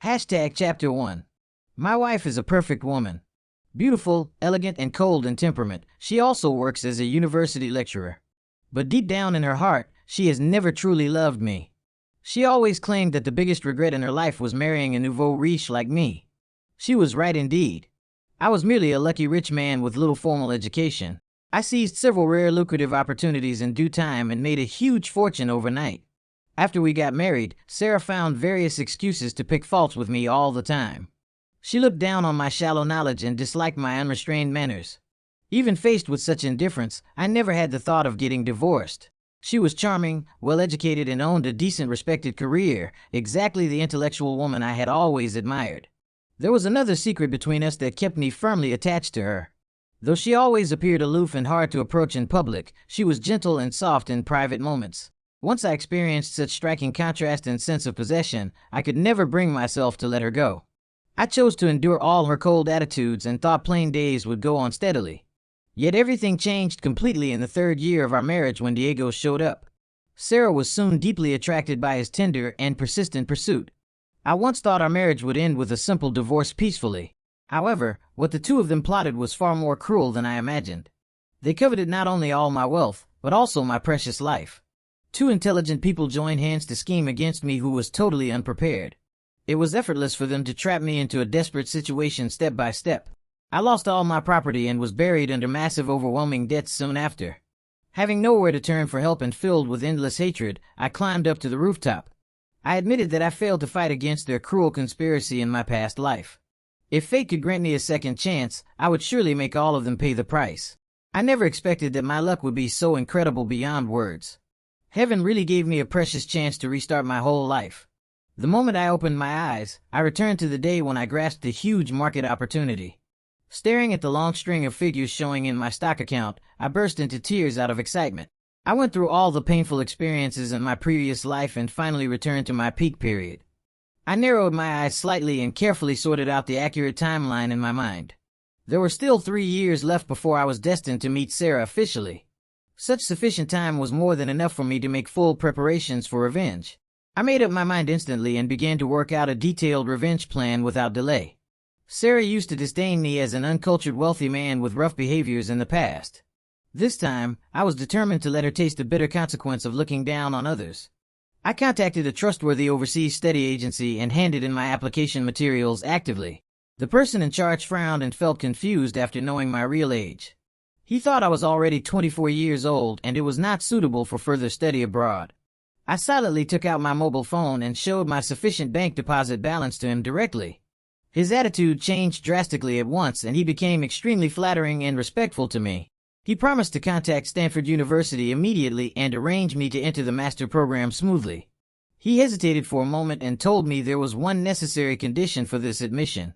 Hashtag Chapter 1. My wife is a perfect woman. Beautiful, elegant, and cold in temperament, she also works as a university lecturer. But deep down in her heart, she has never truly loved me. She always claimed that the biggest regret in her life was marrying a nouveau riche like me. She was right indeed. I was merely a lucky rich man with little formal education. I seized several rare lucrative opportunities in due time and made a huge fortune overnight. After we got married, Sarah found various excuses to pick faults with me all the time. She looked down on my shallow knowledge and disliked my unrestrained manners. Even faced with such indifference, I never had the thought of getting divorced. She was charming, well-educated, and owned a decent, respected career, exactly the intellectual woman I had always admired. There was another secret between us that kept me firmly attached to her. Though she always appeared aloof and hard to approach in public, she was gentle and soft in private moments. Once I experienced such striking contrast and sense of possession, I could never bring myself to let her go. I chose to endure all her cold attitudes and thought plain days would go on steadily. Yet everything changed completely in the third year of our marriage when Diego showed up. Sarah was soon deeply attracted by his tender and persistent pursuit. I once thought our marriage would end with a simple divorce peacefully. However, what the two of them plotted was far more cruel than I imagined. They coveted not only all my wealth, but also my precious life. Two intelligent people joined hands to scheme against me who was totally unprepared. It was effortless for them to trap me into a desperate situation step by step. I lost all my property and was buried under massive overwhelming debts soon after. Having nowhere to turn for help and filled with endless hatred, I climbed up to the rooftop. I admitted that I failed to fight against their cruel conspiracy in my past life. If fate could grant me a second chance, I would surely make all of them pay the price. I never expected that my luck would be so incredible beyond words. Heaven really gave me a precious chance to restart my whole life. The moment I opened my eyes, I returned to the day when I grasped the huge market opportunity. Staring at the long string of figures showing in my stock account, I burst into tears out of excitement. I went through all the painful experiences in my previous life and finally returned to my peak period. I narrowed my eyes slightly and carefully sorted out the accurate timeline in my mind. There were still 3 years left before I was destined to meet Sarah officially. Such sufficient time was more than enough for me to make full preparations for revenge. I made up my mind instantly and began to work out a detailed revenge plan without delay. Sarah used to disdain me as an uncultured wealthy man with rough behaviors in the past. This time, I was determined to let her taste the bitter consequence of looking down on others. I contacted a trustworthy overseas study agency and handed in my application materials actively. The person in charge frowned and felt confused after knowing my real age. He thought I was already 24 years old and it was not suitable for further study abroad. I silently took out my mobile phone and showed my sufficient bank deposit balance to him directly. His attitude changed drastically at once and he became extremely flattering and respectful to me. He promised to contact Stanford University immediately and arrange me to enter the master program smoothly. He hesitated for a moment and told me there was one necessary condition for this admission.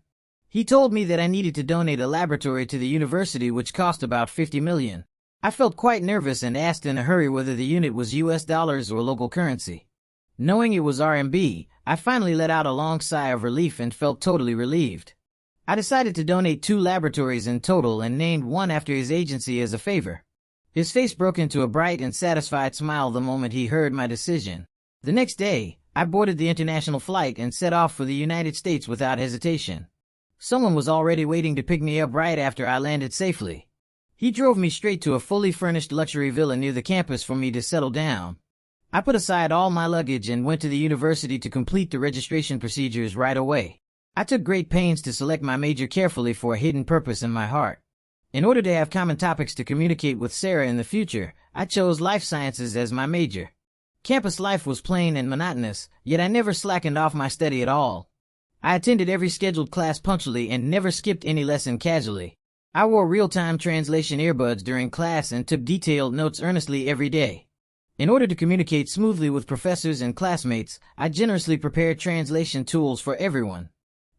He told me that I needed to donate a laboratory to the university which cost about $50 million. I felt quite nervous and asked in a hurry whether the unit was US dollars or local currency. Knowing it was RMB, I finally let out a long sigh of relief and felt totally relieved. I decided to donate 2 laboratories in total and named one after his agency as a favor. His face broke into a bright and satisfied smile the moment he heard my decision. The next day, I boarded the international flight and set off for the United States without hesitation. Someone was already waiting to pick me up right after I landed safely. He drove me straight to a fully furnished luxury villa near the campus for me to settle down. I put aside all my luggage and went to the university to complete the registration procedures right away. I took great pains to select my major carefully for a hidden purpose in my heart. In order to have common topics to communicate with Sarah in the future, I chose life sciences as my major. Campus life was plain and monotonous, yet I never slackened off my study at all. I attended every scheduled class punctually and never skipped any lesson casually. I wore real-time translation earbuds during class and took detailed notes earnestly every day. In order to communicate smoothly with professors and classmates, I generously prepared translation tools for everyone.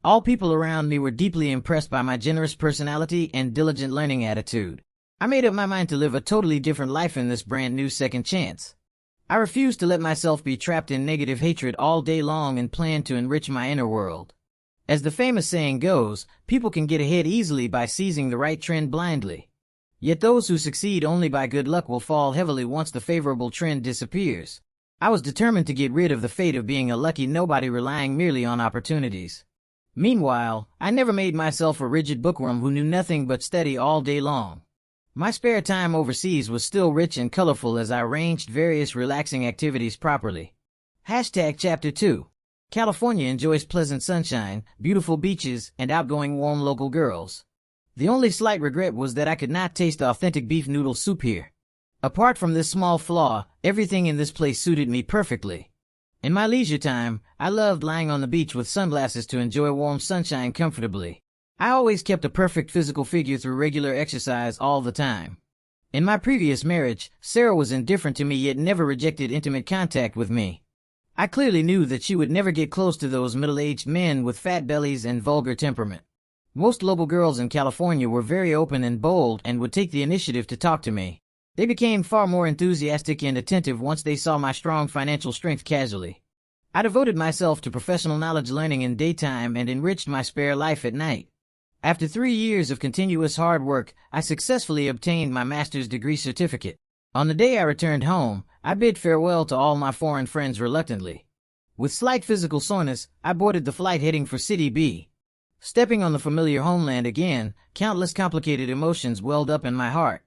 All people around me were deeply impressed by my generous personality and diligent learning attitude. I made up my mind to live a totally different life in this brand new second chance. I refused to let myself be trapped in negative hatred all day long and planned to enrich my inner world. As the famous saying goes, people can get ahead easily by seizing the right trend blindly. Yet those who succeed only by good luck will fall heavily once the favorable trend disappears. I was determined to get rid of the fate of being a lucky nobody relying merely on opportunities. Meanwhile, I never made myself a rigid bookworm who knew nothing but study all day long. My spare time overseas was still rich and colorful as I arranged various relaxing activities properly. Chapter 2. California enjoys pleasant sunshine, beautiful beaches, and outgoing warm local girls. The only slight regret was that I could not taste authentic beef noodle soup here. Apart from this small flaw, everything in this place suited me perfectly. In my leisure time, I loved lying on the beach with sunglasses to enjoy warm sunshine comfortably. I always kept a perfect physical figure through regular exercise all the time. In my previous marriage, Sarah was indifferent to me yet never rejected intimate contact with me. I clearly knew that she would never get close to those middle-aged men with fat bellies and vulgar temperament. Most local girls in California were very open and bold and would take the initiative to talk to me. They became far more enthusiastic and attentive once they saw my strong financial strength casually. I devoted myself to professional knowledge learning in daytime and enriched my spare life at night. After 3 years of continuous hard work, I successfully obtained my master's degree certificate. On the day I returned home, I bid farewell to all my foreign friends reluctantly. With slight physical soreness, I boarded the flight heading for City B. Stepping on the familiar homeland again, countless complicated emotions welled up in my heart.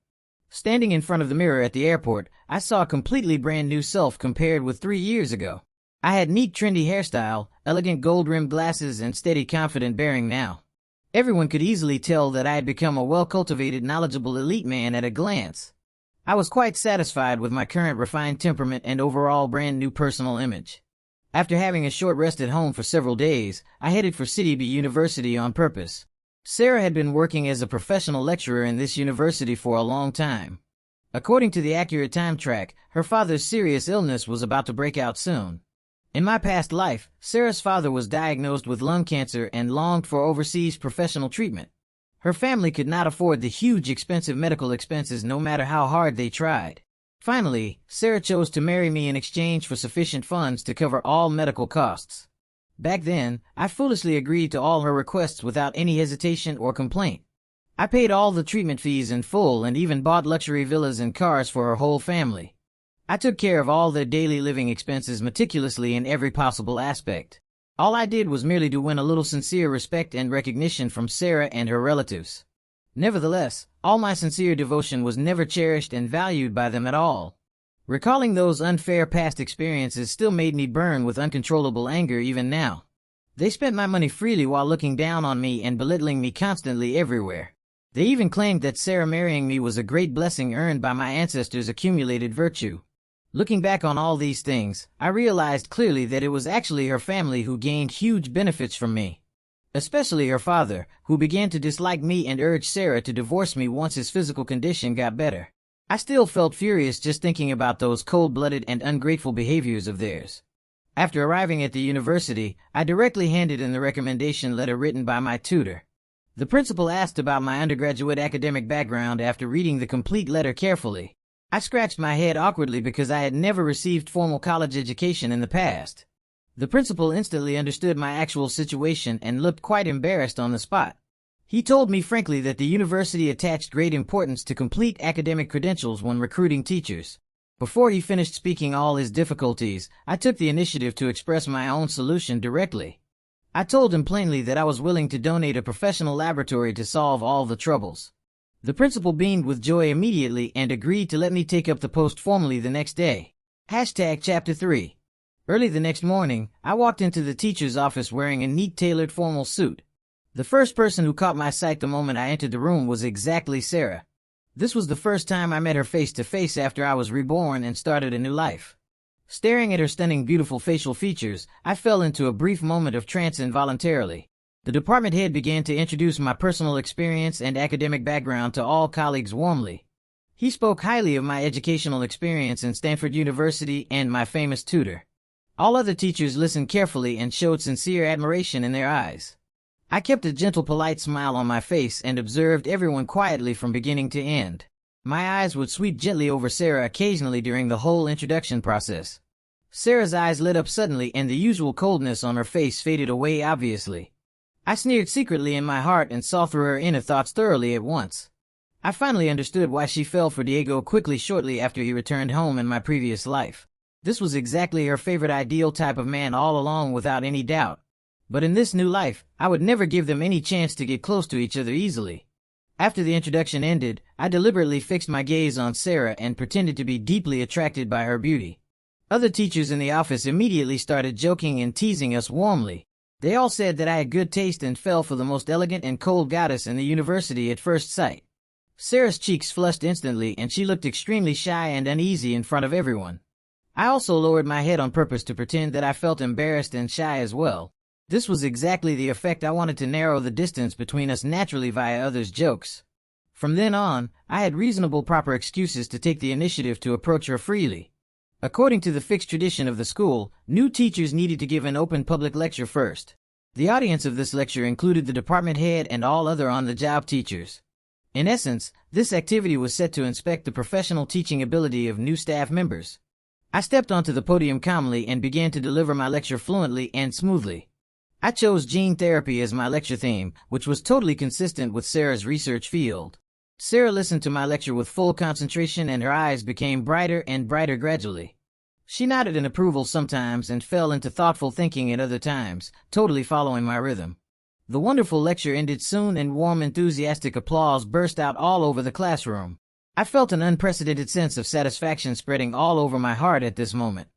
Standing in front of the mirror at the airport, I saw a completely brand new self compared with 3 years ago. I had neat trendy hairstyle, elegant gold-rimmed glasses, and steady confident bearing now. Everyone could easily tell that I had become a well-cultivated, knowledgeable elite man at a glance. I was quite satisfied with my current refined temperament and overall brand new personal image. After having a short rest at home for several days, I headed for City B University on purpose. Sarah had been working as a professional lecturer in this university for a long time. According to the accurate time track, her father's serious illness was about to break out soon. In my past life, Sarah's father was diagnosed with lung cancer and longed for overseas professional treatment. Her family could not afford the huge expensive medical expenses no matter how hard they tried. Finally, Sarah chose to marry me in exchange for sufficient funds to cover all medical costs. Back then, I foolishly agreed to all her requests without any hesitation or complaint. I paid all the treatment fees in full and even bought luxury villas and cars for her whole family. I took care of all their daily living expenses meticulously in every possible aspect. All I did was merely to win a little sincere respect and recognition from Sarah and her relatives. Nevertheless, all my sincere devotion was never cherished and valued by them at all. Recalling those unfair past experiences still made me burn with uncontrollable anger even now. They spent my money freely while looking down on me and belittling me constantly everywhere. They even claimed that Sarah marrying me was a great blessing earned by my ancestors' accumulated virtue. Looking back on all these things, I realized clearly that it was actually her family who gained huge benefits from me. Especially her father, who began to dislike me and urged Sarah to divorce me once his physical condition got better. I still felt furious just thinking about those cold-blooded and ungrateful behaviors of theirs. After arriving at the university, I directly handed in the recommendation letter written by my tutor. The principal asked about my undergraduate academic background after reading the complete letter carefully. I scratched my head awkwardly because I had never received formal college education in the past. The principal instantly understood my actual situation and looked quite embarrassed on the spot. He told me frankly that the university attached great importance to complete academic credentials when recruiting teachers. Before he finished speaking all his difficulties, I took the initiative to express my own solution directly. I told him plainly that I was willing to donate a professional laboratory to solve all the troubles. The principal beamed with joy immediately and agreed to let me take up the post formally the next day. Chapter 3. Early the next morning, I walked into the teacher's office wearing a neat tailored formal suit. The first person who caught my sight the moment I entered the room was exactly Sarah. This was the first time I met her face to face after I was reborn and started a new life. Staring at her stunning, beautiful facial features, I fell into a brief moment of trance involuntarily. The department head began to introduce my personal experience and academic background to all colleagues warmly. He spoke highly of my educational experience in Stanford University and my famous tutor. All other teachers listened carefully and showed sincere admiration in their eyes. I kept a gentle, polite smile on my face and observed everyone quietly from beginning to end. My eyes would sweep gently over Sarah occasionally during the whole introduction process. Sarah's eyes lit up suddenly and the usual coldness on her face faded away obviously. I sneered secretly in my heart and saw through her inner thoughts thoroughly at once. I finally understood why she fell for Diego quickly shortly after he returned home in my previous life. This was exactly her favorite ideal type of man all along without any doubt. But in this new life, I would never give them any chance to get close to each other easily. After the introduction ended, I deliberately fixed my gaze on Sarah and pretended to be deeply attracted by her beauty. Other teachers in the office immediately started joking and teasing us warmly. They all said that I had good taste and fell for the most elegant and cold goddess in the university at first sight. Sarah's cheeks flushed instantly and she looked extremely shy and uneasy in front of everyone. I also lowered my head on purpose to pretend that I felt embarrassed and shy as well. This was exactly the effect I wanted to narrow the distance between us naturally via others' jokes. From then on, I had reasonable proper excuses to take the initiative to approach her freely. According to the fixed tradition of the school, new teachers needed to give an open public lecture first. The audience of this lecture included the department head and all other on-the-job teachers. In essence, this activity was set to inspect the professional teaching ability of new staff members. I stepped onto the podium calmly and began to deliver my lecture fluently and smoothly. I chose gene therapy as my lecture theme, which was totally consistent with Sarah's research field. Sarah listened to my lecture with full concentration and her eyes became brighter and brighter gradually. She nodded in approval sometimes and fell into thoughtful thinking at other times, totally following my rhythm. The wonderful lecture ended soon and warm enthusiastic applause burst out all over the classroom. I felt an unprecedented sense of satisfaction spreading all over my heart at this moment.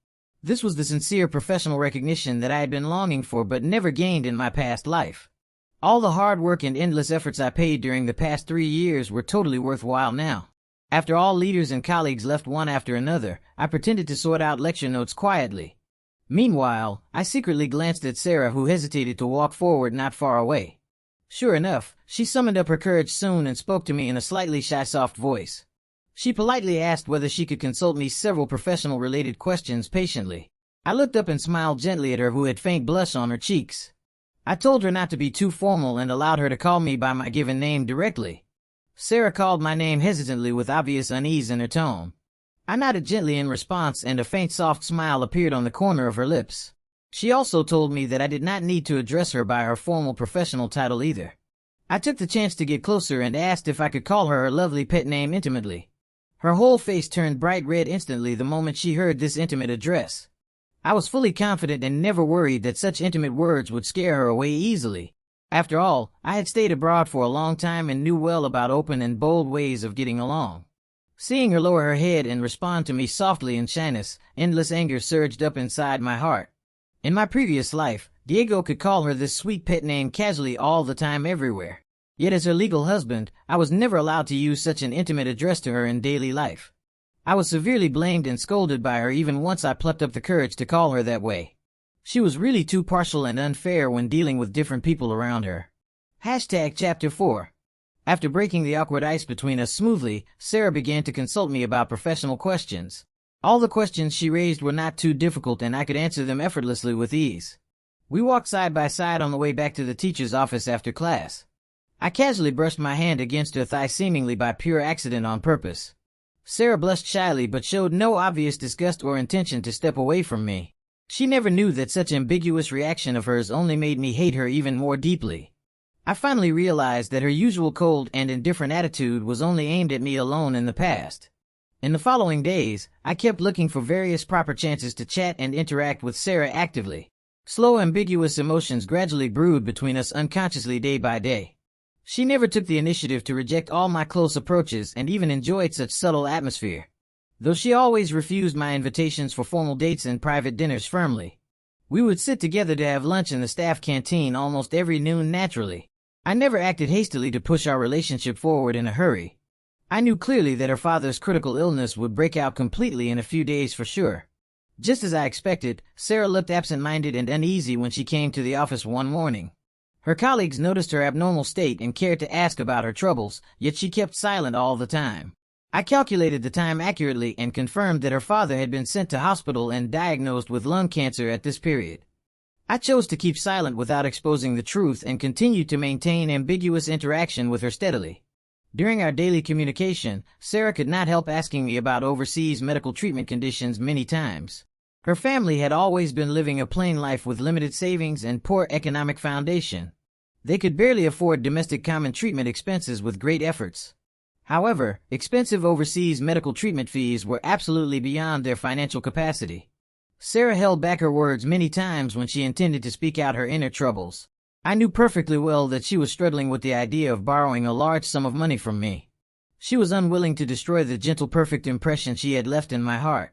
This was the sincere professional recognition that I had been longing for but never gained in my past life. All the hard work and endless efforts I paid during the past 3 years were totally worthwhile now. After all leaders and colleagues left one after another, I pretended to sort out lecture notes quietly. Meanwhile, I secretly glanced at Sarah, who hesitated to walk forward not far away. Sure enough, she summoned up her courage soon and spoke to me in a slightly shy soft voice. She politely asked whether she could consult me several professional-related questions patiently. I looked up and smiled gently at her, who had faint blush on her cheeks. I told her not to be too formal and allowed her to call me by my given name directly. Sarah called my name hesitantly with obvious unease in her tone. I nodded gently in response and a faint soft smile appeared on the corner of her lips. She also told me that I did not need to address her by her formal professional title either. I took the chance to get closer and asked if I could call her lovely pet name intimately. Her whole face turned bright red instantly the moment she heard this intimate address. I was fully confident and never worried that such intimate words would scare her away easily. After all, I had stayed abroad for a long time and knew well about open and bold ways of getting along. Seeing her lower her head and respond to me softly in shyness, endless anger surged up inside my heart. In my previous life, Diego could call her this sweet pet name casually all the time everywhere. Yet as her legal husband, I was never allowed to use such an intimate address to her in daily life. I was severely blamed and scolded by her even once I plucked up the courage to call her that way. She was really too partial and unfair when dealing with different people around her. Chapter 4. After breaking the awkward ice between us smoothly, Sarah began to consult me about professional questions. All the questions she raised were not too difficult and I could answer them effortlessly with ease. We walked side by side on the way back to the teacher's office after class. I casually brushed my hand against her thigh seemingly by pure accident on purpose. Sarah blushed shyly but showed no obvious disgust or intention to step away from me. She never knew that such ambiguous reaction of hers only made me hate her even more deeply. I finally realized that her usual cold and indifferent attitude was only aimed at me alone in the past. In the following days, I kept looking for various proper chances to chat and interact with Sarah actively. Slow, ambiguous emotions gradually brewed between us unconsciously day by day. She never took the initiative to reject all my close approaches and even enjoyed such subtle atmosphere, though she always refused my invitations for formal dates and private dinners firmly. We would sit together to have lunch in the staff canteen almost every noon naturally. I never acted hastily to push our relationship forward in a hurry. I knew clearly that her father's critical illness would break out completely in a few days for sure. Just as I expected, Sarah looked absent-minded and uneasy when she came to the office one morning. Her colleagues noticed her abnormal state and cared to ask about her troubles, yet she kept silent all the time. I calculated the time accurately and confirmed that her father had been sent to hospital and diagnosed with lung cancer at this period. I chose to keep silent without exposing the truth and continued to maintain ambiguous interaction with her steadily. During our daily communication, Sarah could not help asking me about overseas medical treatment conditions many times. Her family had always been living a plain life with limited savings and poor economic foundation. They could barely afford domestic common treatment expenses with great efforts. However, expensive overseas medical treatment fees were absolutely beyond their financial capacity. Sarah held back her words many times when she intended to speak out her inner troubles. I knew perfectly well that she was struggling with the idea of borrowing a large sum of money from me. She was unwilling to destroy the gentle, perfect impression she had left in my heart.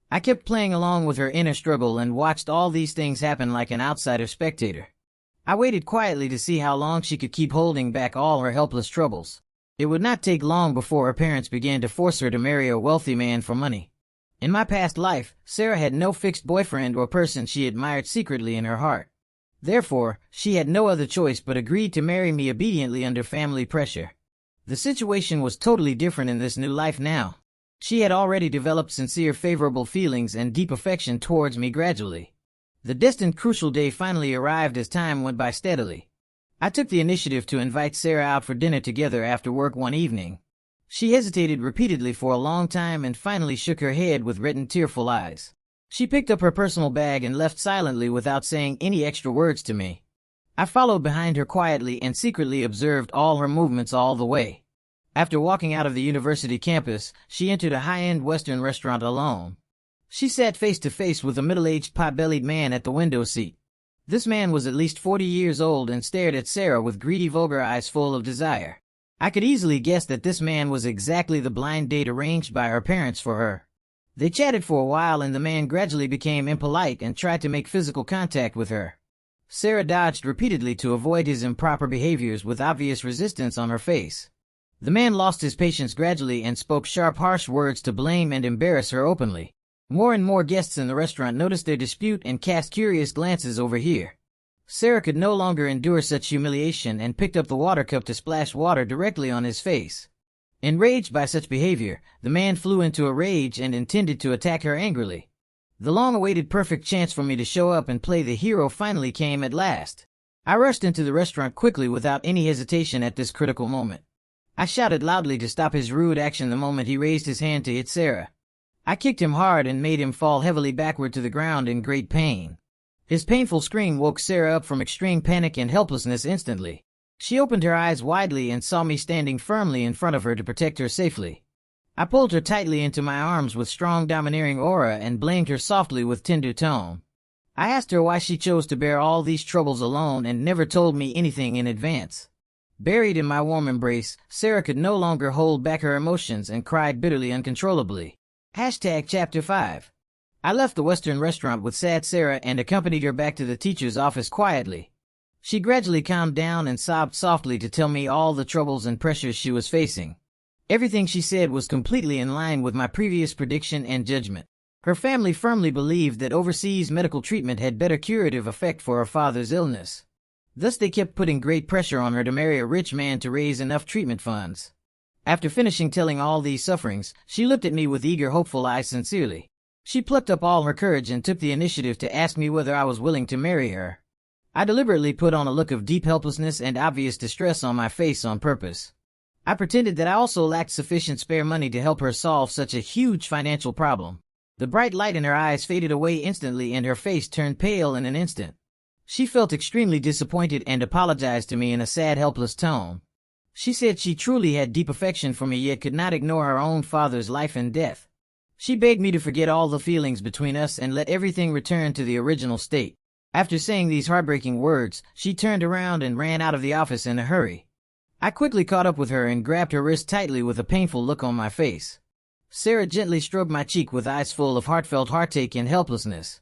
I kept playing along with her inner struggle and watched all these things happen like an outsider spectator. I waited quietly to see how long she could keep holding back all her helpless troubles. It would not take long before her parents began to force her to marry a wealthy man for money. In my past life, Sarah had no fixed boyfriend or person she admired secretly in her heart. Therefore, she had no other choice but agreed to marry me obediently under family pressure. The situation was totally different in this new life now. She had already developed sincere favorable feelings and deep affection towards me gradually. The destined crucial day finally arrived as time went by steadily. I took the initiative to invite Sarah out for dinner together after work one evening. She hesitated repeatedly for a long time and finally shook her head with red and tearful eyes. She picked up her personal bag and left silently without saying any extra words to me. I followed behind her quietly and secretly observed all her movements all the way. After walking out of the university campus, she entered a high-end Western restaurant alone. She sat face to face with a middle-aged pot-bellied man at the window seat. This man was at least 40 years old and stared at Sarah with greedy, vulgar eyes full of desire. I could easily guess that this man was exactly the blind date arranged by her parents for her. They chatted for a while and the man gradually became impolite and tried to make physical contact with her. Sarah dodged repeatedly to avoid his improper behaviors with obvious resistance on her face. The man lost his patience gradually and spoke sharp, harsh words to blame and embarrass her openly. More and more guests in the restaurant noticed their dispute and cast curious glances over here. Sarah could no longer endure such humiliation and picked up the water cup to splash water directly on his face. Enraged by such behavior, the man flew into a rage and intended to attack her angrily. The long-awaited perfect chance for me to show up and play the hero finally came at last. I rushed into the restaurant quickly without any hesitation at this critical moment. I shouted loudly to stop his rude action the moment he raised his hand to hit Sarah. I kicked him hard and made him fall heavily backward to the ground in great pain. His painful scream woke Sarah up from extreme panic and helplessness instantly. She opened her eyes widely and saw me standing firmly in front of her to protect her safely. I pulled her tightly into my arms with strong domineering aura and blamed her softly with tender tone. I asked her why she chose to bear all these troubles alone and never told me anything in advance. Buried in my warm embrace, Sarah could no longer hold back her emotions and cried bitterly uncontrollably. Chapter 5. I left the Western restaurant with sad Sarah and accompanied her back to the teacher's office quietly. She gradually calmed down and sobbed softly to tell me all the troubles and pressures she was facing. Everything she said was completely in line with my previous prediction and judgment. Her family firmly believed that overseas medical treatment had better curative effect for her father's illness. Thus they kept putting great pressure on her to marry a rich man to raise enough treatment funds. After finishing telling all these sufferings, she looked at me with eager, hopeful eyes sincerely. She plucked up all her courage and took the initiative to ask me whether I was willing to marry her. I deliberately put on a look of deep helplessness and obvious distress on my face on purpose. I pretended that I also lacked sufficient spare money to help her solve such a huge financial problem. The bright light in her eyes faded away instantly and her face turned pale in an instant. She felt extremely disappointed and apologized to me in a sad, helpless tone. She said she truly had deep affection for me yet could not ignore her own father's life and death. She begged me to forget all the feelings between us and let everything return to the original state. After saying these heartbreaking words, she turned around and ran out of the office in a hurry. I quickly caught up with her and grabbed her wrist tightly with a painful look on my face. Sarah gently stroked my cheek with eyes full of heartfelt heartache and helplessness.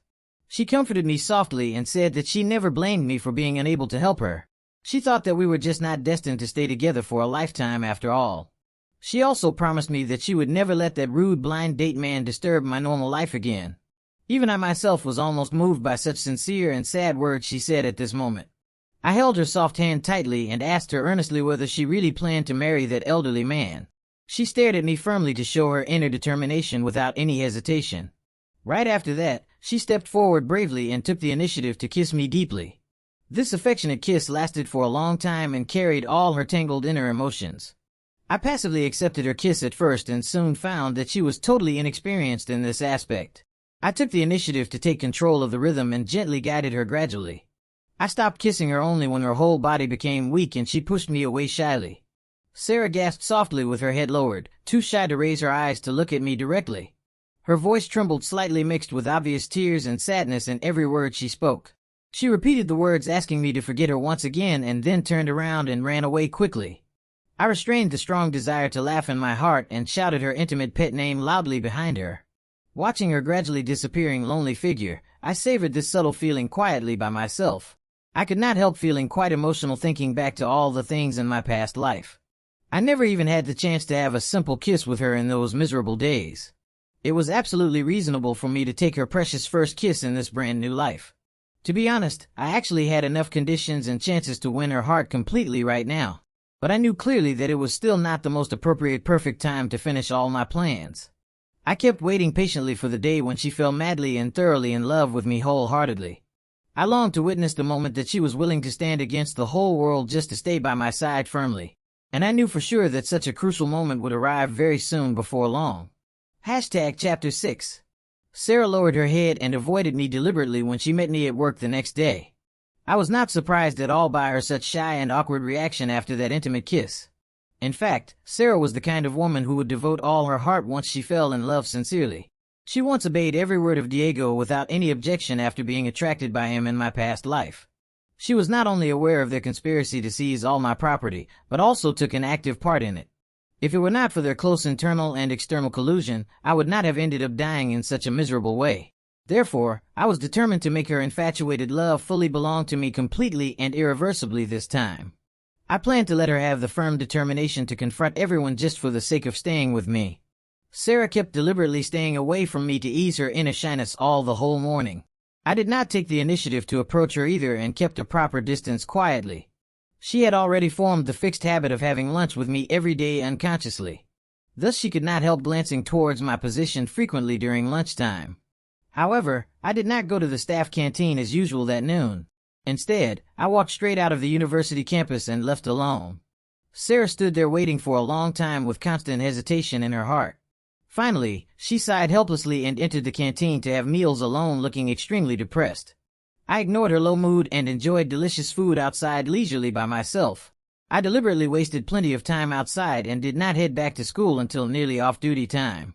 She comforted me softly and said that she never blamed me for being unable to help her. She thought that we were just not destined to stay together for a lifetime after all. She also promised me that she would never let that rude blind date man disturb my normal life again. Even I myself was almost moved by such sincere and sad words she said at this moment. I held her soft hand tightly and asked her earnestly whether she really planned to marry that elderly man. She stared at me firmly to show her inner determination without any hesitation. Right after that, she stepped forward bravely and took the initiative to kiss me deeply. This affectionate kiss lasted for a long time and carried all her tangled inner emotions. I passively accepted her kiss at first and soon found that she was totally inexperienced in this aspect. I took the initiative to take control of the rhythm and gently guided her gradually. I stopped kissing her only when her whole body became weak and she pushed me away shyly. Sarah gasped softly with her head lowered, too shy to raise her eyes to look at me directly. Her voice trembled slightly, mixed with obvious tears and sadness in every word she spoke. She repeated the words, asking me to forget her once again, and then turned around and ran away quickly. I restrained the strong desire to laugh in my heart and shouted her intimate pet name loudly behind her. Watching her gradually disappearing lonely figure, I savored this subtle feeling quietly by myself. I could not help feeling quite emotional thinking back to all the things in my past life. I never even had the chance to have a simple kiss with her in those miserable days. It was absolutely reasonable for me to take her precious first kiss in this brand new life. To be honest, I actually had enough conditions and chances to win her heart completely right now. But I knew clearly that it was still not the most appropriate perfect time to finish all my plans. I kept waiting patiently for the day when she fell madly and thoroughly in love with me wholeheartedly. I longed to witness the moment that she was willing to stand against the whole world just to stay by my side firmly. And I knew for sure that such a crucial moment would arrive very soon before long. Chapter 6. Sarah lowered her head and avoided me deliberately when she met me at work the next day. I was not surprised at all by her such shy and awkward reaction after that intimate kiss. In fact, Sarah was the kind of woman who would devote all her heart once she fell in love sincerely. She once obeyed every word of Diego without any objection after being attracted by him in my past life. She was not only aware of their conspiracy to seize all my property, but also took an active part in it. If it were not for their close internal and external collusion, I would not have ended up dying in such a miserable way. Therefore, I was determined to make her infatuated love fully belong to me completely and irreversibly this time. I planned to let her have the firm determination to confront everyone just for the sake of staying with me. Sarah kept deliberately staying away from me to ease her inner shyness all the whole morning. I did not take the initiative to approach her either and kept a proper distance quietly. She had already formed the fixed habit of having lunch with me every day unconsciously. Thus she could not help glancing towards my position frequently during lunchtime. However, I did not go to the staff canteen as usual that noon. Instead, I walked straight out of the university campus and left alone. Sarah stood there waiting for a long time with constant hesitation in her heart. Finally, she sighed helplessly and entered the canteen to have meals alone, looking extremely depressed. I ignored her low mood and enjoyed delicious food outside leisurely by myself. I deliberately wasted plenty of time outside and did not head back to school until nearly off-duty time.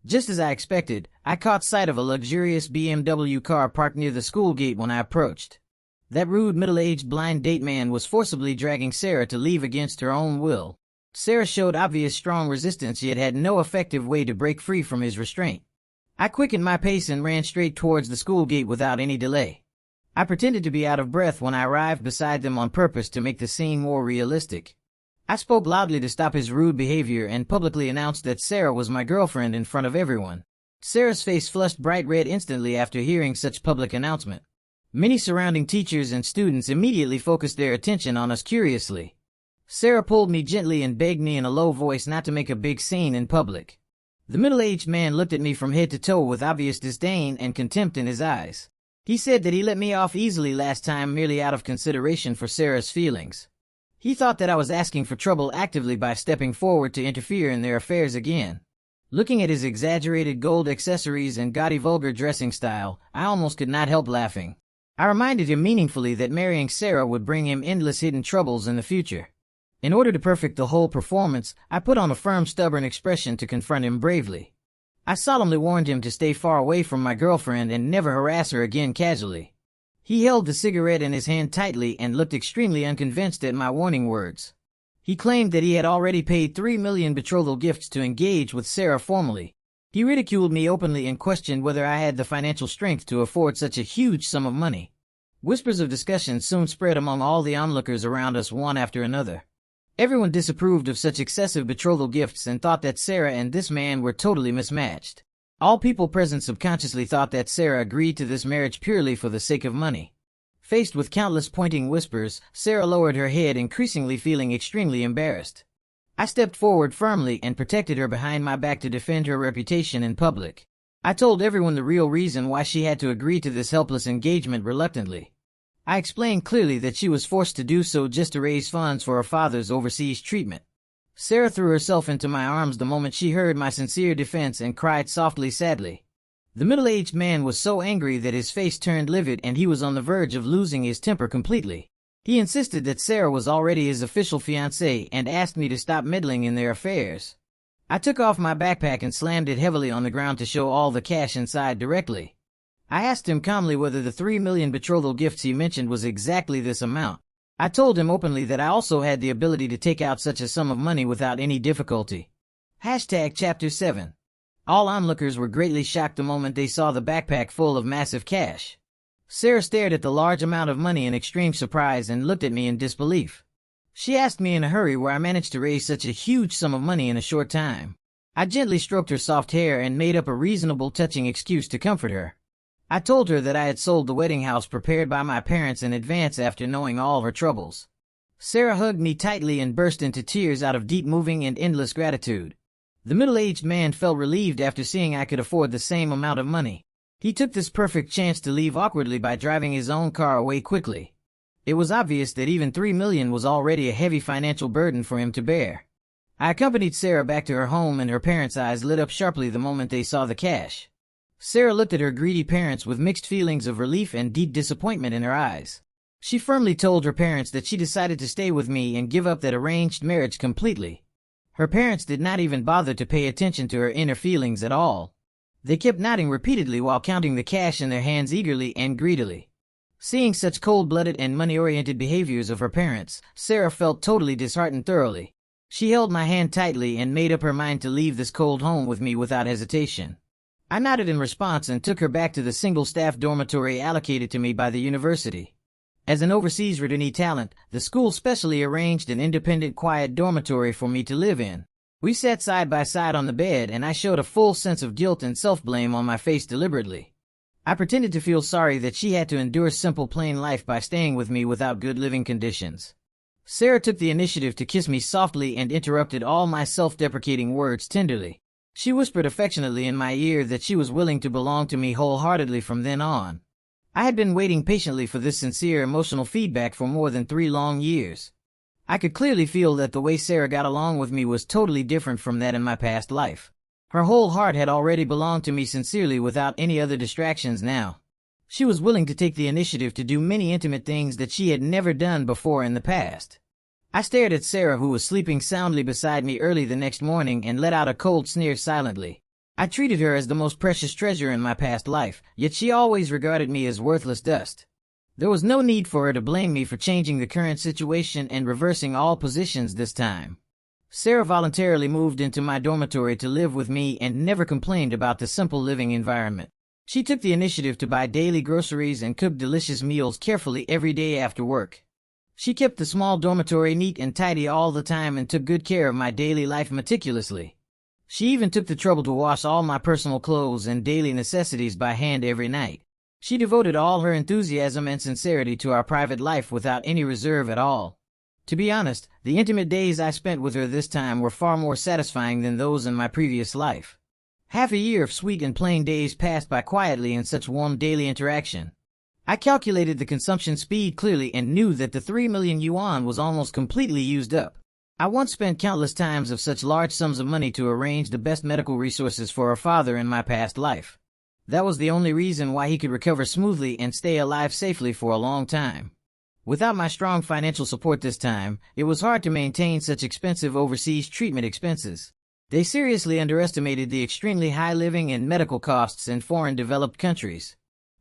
Just as I expected, I caught sight of a luxurious BMW car parked near the school gate when I approached. That rude middle-aged blind date man was forcibly dragging Sarah to leave against her own will. Sarah showed obvious strong resistance, yet had no effective way to break free from his restraint. I quickened my pace and ran straight towards the school gate without any delay. I pretended to be out of breath when I arrived beside them on purpose to make the scene more realistic. I spoke loudly to stop his rude behavior and publicly announced that Sarah was my girlfriend in front of everyone. Sarah's face flushed bright red instantly after hearing such public announcement. Many surrounding teachers and students immediately focused their attention on us curiously. Sarah pulled me gently and begged me in a low voice not to make a big scene in public. The middle-aged man looked at me from head to toe with obvious disdain and contempt in his eyes. He said that he let me off easily last time merely out of consideration for Sarah's feelings. He thought that I was asking for trouble actively by stepping forward to interfere in their affairs again. Looking at his exaggerated gold accessories and gaudy vulgar dressing style, I almost could not help laughing. I reminded him meaningfully that marrying Sarah would bring him endless hidden troubles in the future. In order to perfect the whole performance, I put on a firm, stubborn expression to confront him bravely. I solemnly warned him to stay far away from my girlfriend and never harass her again casually. He held the cigarette in his hand tightly and looked extremely unconvinced at my warning words. He claimed that he had already paid 3 million betrothal gifts to engage with Sarah formally. He ridiculed me openly and questioned whether I had the financial strength to afford such a huge sum of money. Whispers of discussion soon spread among all the onlookers around us, one after another. Everyone disapproved of such excessive betrothal gifts and thought that Sarah and this man were totally mismatched. All people present subconsciously thought that Sarah agreed to this marriage purely for the sake of money. Faced with countless pointing whispers, Sarah lowered her head, increasingly feeling extremely embarrassed. I stepped forward firmly and protected her behind my back to defend her reputation in public. I told everyone the real reason why she had to agree to this helpless engagement reluctantly. I explained clearly that she was forced to do so just to raise funds for her father's overseas treatment. Sarah threw herself into my arms the moment she heard my sincere defense and cried softly, sadly. The middle-aged man was so angry that his face turned livid and he was on the verge of losing his temper completely. He insisted that Sarah was already his official fiancée and asked me to stop meddling in their affairs. I took off my backpack and slammed it heavily on the ground to show all the cash inside directly. I asked him calmly whether the 3 million betrothal gifts he mentioned was exactly this amount. I told him openly that I also had the ability to take out such a sum of money without any difficulty. Chapter 7. All onlookers were greatly shocked the moment they saw the backpack full of massive cash. Sarah stared at the large amount of money in extreme surprise and looked at me in disbelief. She asked me in a hurry where I managed to raise such a huge sum of money in a short time. I gently stroked her soft hair and made up a reasonable, touching excuse to comfort her. I told her that I had sold the wedding house prepared by my parents in advance after knowing all her troubles. Sarah hugged me tightly and burst into tears out of deep, moving and endless gratitude. The middle-aged man felt relieved after seeing I could afford the same amount of money. He took this perfect chance to leave awkwardly by driving his own car away quickly. It was obvious that even 3 million was already a heavy financial burden for him to bear. I accompanied Sarah back to her home, and her parents' eyes lit up sharply the moment they saw the cash. Sarah looked at her greedy parents with mixed feelings of relief and deep disappointment in her eyes. She firmly told her parents that she decided to stay with me and give up that arranged marriage completely. Her parents did not even bother to pay attention to her inner feelings at all. They kept nodding repeatedly while counting the cash in their hands eagerly and greedily. Seeing such cold-blooded and money-oriented behaviors of her parents, Sarah felt totally disheartened thoroughly. She held my hand tightly and made up her mind to leave this cold home with me without hesitation. I nodded in response and took her back to the single-staff dormitory allocated to me by the university. As an overseas returnee talent, the school specially arranged an independent, quiet dormitory for me to live in. We sat side by side on the bed, and I showed a full sense of guilt and self-blame on my face deliberately. I pretended to feel sorry that she had to endure simple, plain life by staying with me without good living conditions. Sarah took the initiative to kiss me softly and interrupted all my self-deprecating words tenderly. She whispered affectionately in my ear that she was willing to belong to me wholeheartedly from then on. I had been waiting patiently for this sincere emotional feedback for more than 3 long years. I could clearly feel that the way Sarah got along with me was totally different from that in my past life. Her whole heart had already belonged to me sincerely without any other distractions now. She was willing to take the initiative to do many intimate things that she had never done before in the past. I stared at Sarah, who was sleeping soundly beside me early the next morning, and let out a cold sneer silently. I treated her as the most precious treasure in my past life, yet she always regarded me as worthless dust. There was no need for her to blame me for changing the current situation and reversing all positions this time. Sarah voluntarily moved into my dormitory to live with me and never complained about the simple living environment. She took the initiative to buy daily groceries and cook delicious meals carefully every day after work. She kept the small dormitory neat and tidy all the time and took good care of my daily life meticulously. She even took the trouble to wash all my personal clothes and daily necessities by hand every night. She devoted all her enthusiasm and sincerity to our private life without any reserve at all. To be honest, the intimate days I spent with her this time were far more satisfying than those in my previous life. Half a year of sweet and plain days passed by quietly in such warm daily interaction. I calculated the consumption speed clearly and knew that the 3 million yuan was almost completely used up. I once spent countless times of such large sums of money to arrange the best medical resources for her father in my past life. That was the only reason why he could recover smoothly and stay alive safely for a long time. Without my strong financial support this time, it was hard to maintain such expensive overseas treatment expenses. They seriously underestimated the extremely high living and medical costs in foreign developed countries.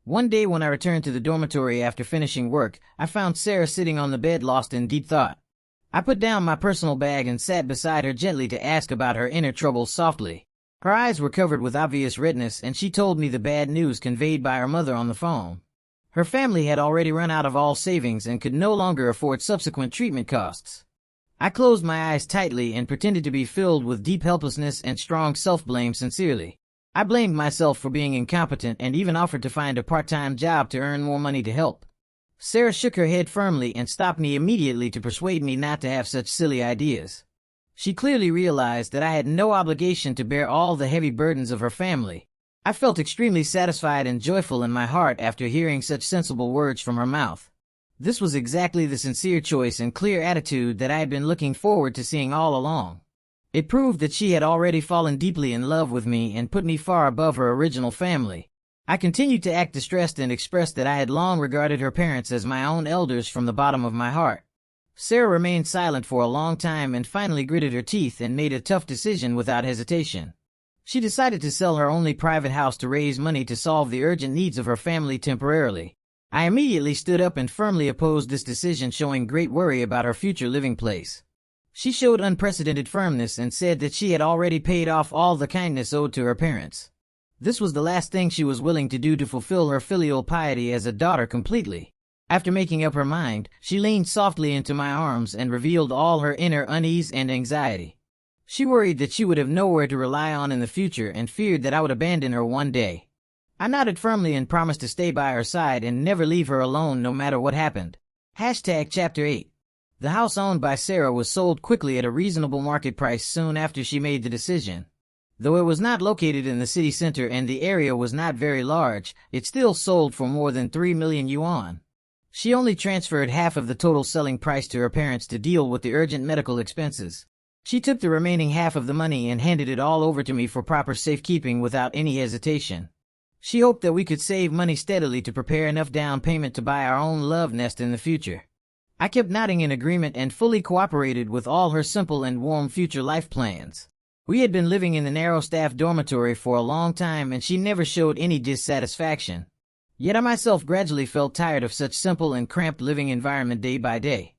One day when I returned to the dormitory after finishing work, I found Sarah sitting on the bed lost in deep thought. I put down my personal bag and sat beside her gently to ask about her inner troubles softly. Her eyes were covered with obvious redness, and she told me the bad news conveyed by her mother on the phone. Her family had already run out of all savings and could no longer afford subsequent treatment costs. I closed my eyes tightly and pretended to be filled with deep helplessness and strong self-blame sincerely. I blamed myself for being incompetent and even offered to find a part-time job to earn more money to help. Sarah shook her head firmly and stopped me immediately to persuade me not to have such silly ideas. She clearly realized that I had no obligation to bear all the heavy burdens of her family. I felt extremely satisfied and joyful in my heart after hearing such sensible words from her mouth. This was exactly the sincere choice and clear attitude that I had been looking forward to seeing all along. It proved that she had already fallen deeply in love with me and put me far above her original family. I continued to act distressed and expressed that I had long regarded her parents as my own elders from the bottom of my heart. Sarah remained silent for a long time and finally gritted her teeth and made a tough decision without hesitation. She decided to sell her only private house to raise money to solve the urgent needs of her family temporarily. I immediately stood up and firmly opposed this decision, showing great worry about her future living place. She showed unprecedented firmness and said that she had already paid off all the kindness owed to her parents. This was the last thing she was willing to do to fulfill her filial piety as a daughter completely. After making up her mind, she leaned softly into my arms and revealed all her inner unease and anxiety. She worried that she would have nowhere to rely on in the future and feared that I would abandon her one day. I nodded firmly and promised to stay by her side and never leave her alone no matter what happened. Chapter 8. The house owned by Sarah was sold quickly at a reasonable market price soon after she made the decision. Though it was not located in the city center and the area was not very large, it still sold for more than 3 million yuan. She only transferred half of the total selling price to her parents to deal with the urgent medical expenses. She took the remaining half of the money and handed it all over to me for proper safekeeping without any hesitation. She hoped that we could save money steadily to prepare enough down payment to buy our own love nest in the future. I kept nodding in agreement and fully cooperated with all her simple and warm future life plans. We had been living in the narrow staff dormitory for a long time and she never showed any dissatisfaction. Yet I myself gradually felt tired of such simple and cramped living environment day by day.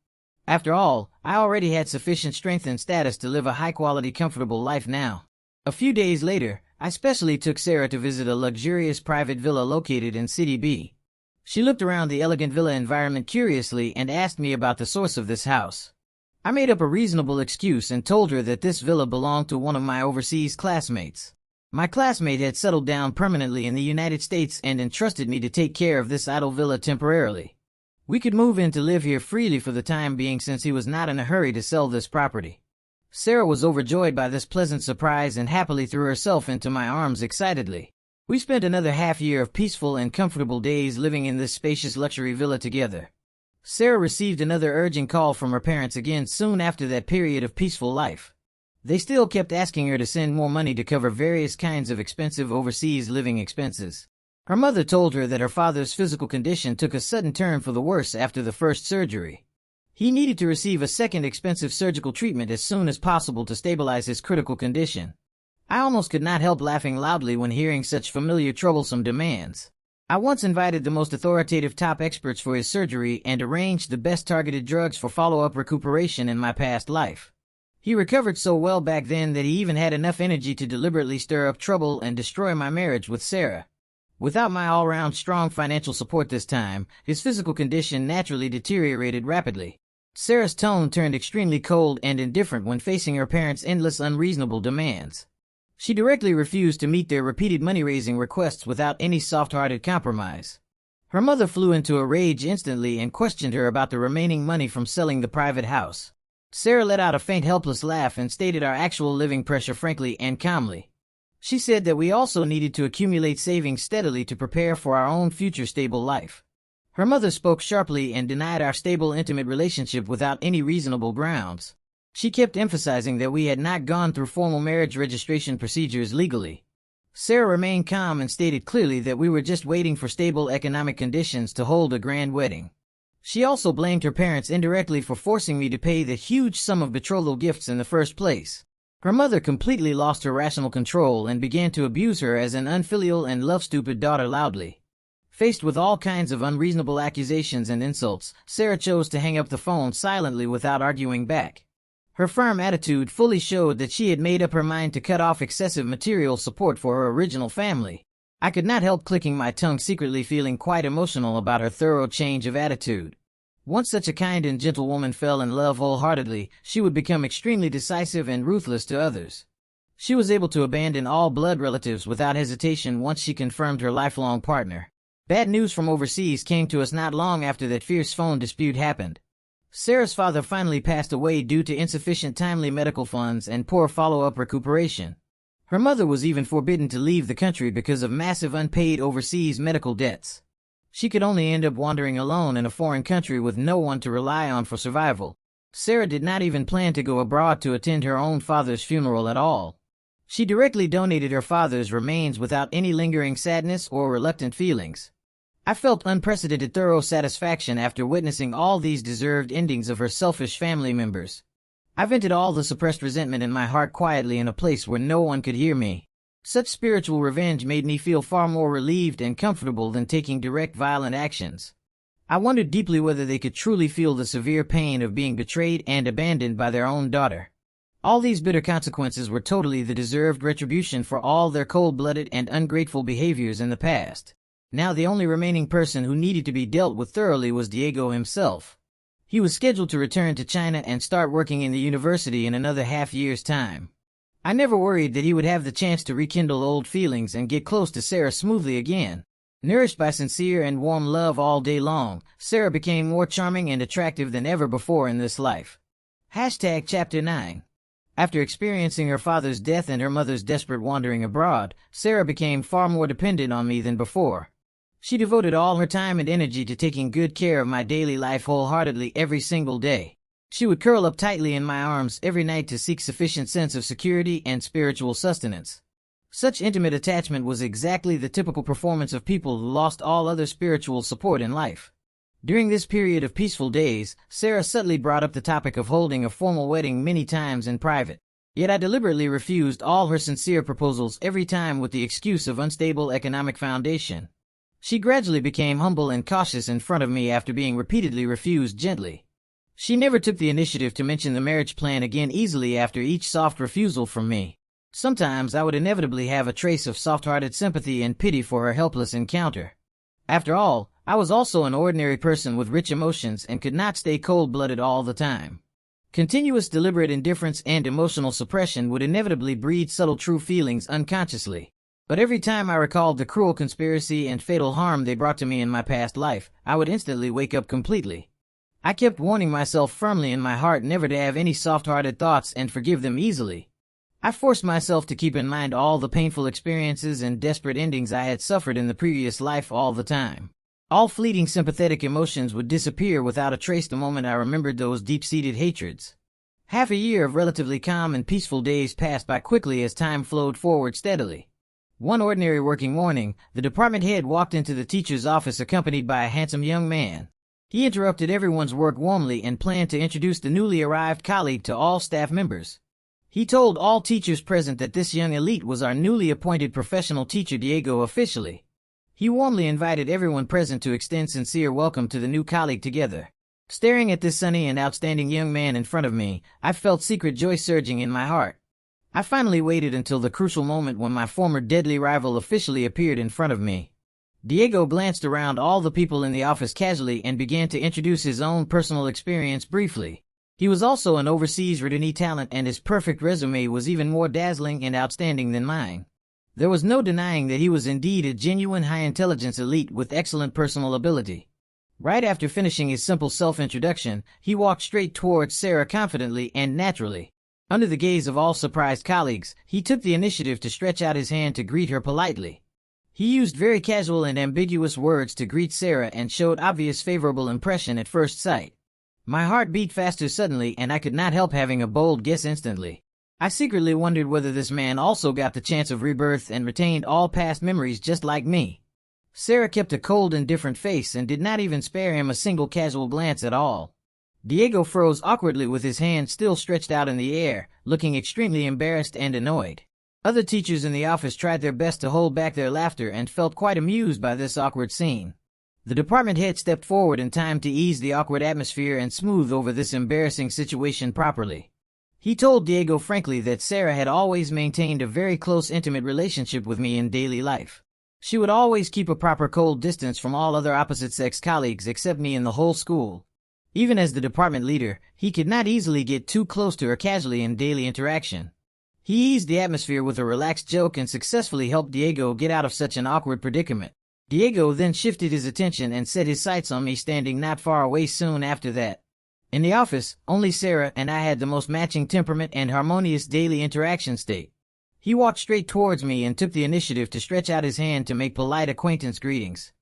After all, I already had sufficient strength and status to live a high-quality, comfortable life now. A few days later, I specially took Sarah to visit a luxurious private villa located in City B. She looked around the elegant villa environment curiously and asked me about the source of this house. I made up a reasonable excuse and told her that this villa belonged to one of my overseas classmates. My classmate had settled down permanently in the United States and entrusted me to take care of this idle villa temporarily. We could move in to live here freely for the time being since he was not in a hurry to sell this property. Sarah was overjoyed by this pleasant surprise and happily threw herself into my arms excitedly. We spent another half year of peaceful and comfortable days living in this spacious luxury villa together. Sarah received another urgent call from her parents again soon after that period of peaceful life. They still kept asking her to send more money to cover various kinds of expensive overseas living expenses. Her mother told her that her father's physical condition took a sudden turn for the worse after the first surgery. He needed to receive a second expensive surgical treatment as soon as possible to stabilize his critical condition. I almost could not help laughing loudly when hearing such familiar troublesome demands. I once invited the most authoritative top experts for his surgery and arranged the best targeted drugs for follow-up recuperation in my past life. He recovered so well back then that he even had enough energy to deliberately stir up trouble and destroy my marriage with Sarah. Without my all-round strong financial support this time, his physical condition naturally deteriorated rapidly. Sarah's tone turned extremely cold and indifferent when facing her parents' endless unreasonable demands. She directly refused to meet their repeated money-raising requests without any soft-hearted compromise. Her mother flew into a rage instantly and questioned her about the remaining money from selling the private house. Sarah let out a faint helpless laugh and stated our actual living pressure frankly and calmly. She said that we also needed to accumulate savings steadily to prepare for our own future stable life. Her mother spoke sharply and denied our stable intimate relationship without any reasonable grounds. She kept emphasizing that we had not gone through formal marriage registration procedures legally. Sarah remained calm and stated clearly that we were just waiting for stable economic conditions to hold a grand wedding. She also blamed her parents indirectly for forcing me to pay the huge sum of betrothal gifts in the first place. Her mother completely lost her rational control and began to abuse her as an unfilial and love-stupid daughter loudly. Faced with all kinds of unreasonable accusations and insults, Sarah chose to hang up the phone silently without arguing back. Her firm attitude fully showed that she had made up her mind to cut off excessive material support for her original family. I could not help clicking my tongue, secretly feeling quite emotional about her thorough change of attitude. Once such a kind and gentle woman fell in love wholeheartedly, she would become extremely decisive and ruthless to others. She was able to abandon all blood relatives without hesitation once she confirmed her lifelong partner. Bad news from overseas came to us not long after that fierce phone dispute happened. Sarah's father finally passed away due to insufficient timely medical funds and poor follow-up recuperation. Her mother was even forbidden to leave the country because of massive unpaid overseas medical debts. She could only end up wandering alone in a foreign country with no one to rely on for survival. Sarah did not even plan to go abroad to attend her own father's funeral at all. She directly donated her father's remains without any lingering sadness or reluctant feelings. I felt unprecedented thorough satisfaction after witnessing all these deserved endings of her selfish family members. I vented all the suppressed resentment in my heart quietly in a place where no one could hear me. Such spiritual revenge made me feel far more relieved and comfortable than taking direct violent actions. I wondered deeply whether they could truly feel the severe pain of being betrayed and abandoned by their own daughter. All these bitter consequences were totally the deserved retribution for all their cold-blooded and ungrateful behaviors in the past. Now the only remaining person who needed to be dealt with thoroughly was Diego himself. He was scheduled to return to China and start working in the university in another half-year's time. I never worried that he would have the chance to rekindle old feelings and get close to Sarah smoothly again. Nourished by sincere and warm love all day long, Sarah became more charming and attractive than ever before in this life. Chapter 9. After experiencing her father's death and her mother's desperate wandering abroad, Sarah became far more dependent on me than before. She devoted all her time and energy to taking good care of my daily life wholeheartedly every single day. She would curl up tightly in my arms every night to seek sufficient sense of security and spiritual sustenance. Such intimate attachment was exactly the typical performance of people who lost all other spiritual support in life. During this period of peaceful days, Sarah subtly brought up the topic of holding a formal wedding many times in private. Yet I deliberately refused all her sincere proposals every time with the excuse of unstable economic foundation. She gradually became humble and cautious in front of me after being repeatedly refused gently. She never took the initiative to mention the marriage plan again easily after each soft refusal from me. Sometimes I would inevitably have a trace of soft-hearted sympathy and pity for her helpless encounter. After all, I was also an ordinary person with rich emotions and could not stay cold-blooded all the time. Continuous deliberate indifference and emotional suppression would inevitably breed subtle true feelings unconsciously. But every time I recalled the cruel conspiracy and fatal harm they brought to me in my past life, I would instantly wake up completely. I kept warning myself firmly in my heart never to have any soft-hearted thoughts and forgive them easily. I forced myself to keep in mind all the painful experiences and desperate endings I had suffered in the previous life all the time. All fleeting sympathetic emotions would disappear without a trace the moment I remembered those deep-seated hatreds. Half a year of relatively calm and peaceful days passed by quickly as time flowed forward steadily. One ordinary working morning, the department head walked into the teacher's office accompanied by a handsome young man. He interrupted everyone's work warmly and planned to introduce the newly arrived colleague to all staff members. He told all teachers present that this young elite was our newly appointed professional teacher Diego officially. He warmly invited everyone present to extend sincere welcome to the new colleague together. Staring at this sunny and outstanding young man in front of me, I felt secret joy surging in my heart. I finally waited until the crucial moment when my former deadly rival officially appeared in front of me. Diego glanced around all the people in the office casually and began to introduce his own personal experience briefly. He was also an overseas retinue talent and his perfect resume was even more dazzling and outstanding than mine. There was no denying that he was indeed a genuine high-intelligence elite with excellent personal ability. Right after finishing his simple self-introduction, he walked straight towards Sarah confidently and naturally. Under the gaze of all surprised colleagues, he took the initiative to stretch out his hand to greet her politely. He used very casual and ambiguous words to greet Sarah and showed obvious favorable impression at first sight. My heart beat faster suddenly and I could not help having a bold guess instantly. I secretly wondered whether this man also got the chance of rebirth and retained all past memories just like me. Sarah kept a cold, indifferent face and did not even spare him a single casual glance at all. Diego froze awkwardly with his hand still stretched out in the air, looking extremely embarrassed and annoyed. Other teachers in the office tried their best to hold back their laughter and felt quite amused by this awkward scene. The department head stepped forward in time to ease the awkward atmosphere and smooth over this embarrassing situation properly. He told Diego frankly that Sarah had always maintained a very close, intimate relationship with me in daily life. She would always keep a proper cold distance from all other opposite-sex colleagues except me in the whole school. Even as the department leader, he could not easily get too close to her casually in daily interaction. He eased the atmosphere with a relaxed joke and successfully helped Diego get out of such an awkward predicament. Diego then shifted his attention and set his sights on me standing not far away soon after that. In the office, only Sarah and I had the most matching temperament and harmonious daily interaction state. He walked straight towards me and took the initiative to stretch out his hand to make polite acquaintance greetings.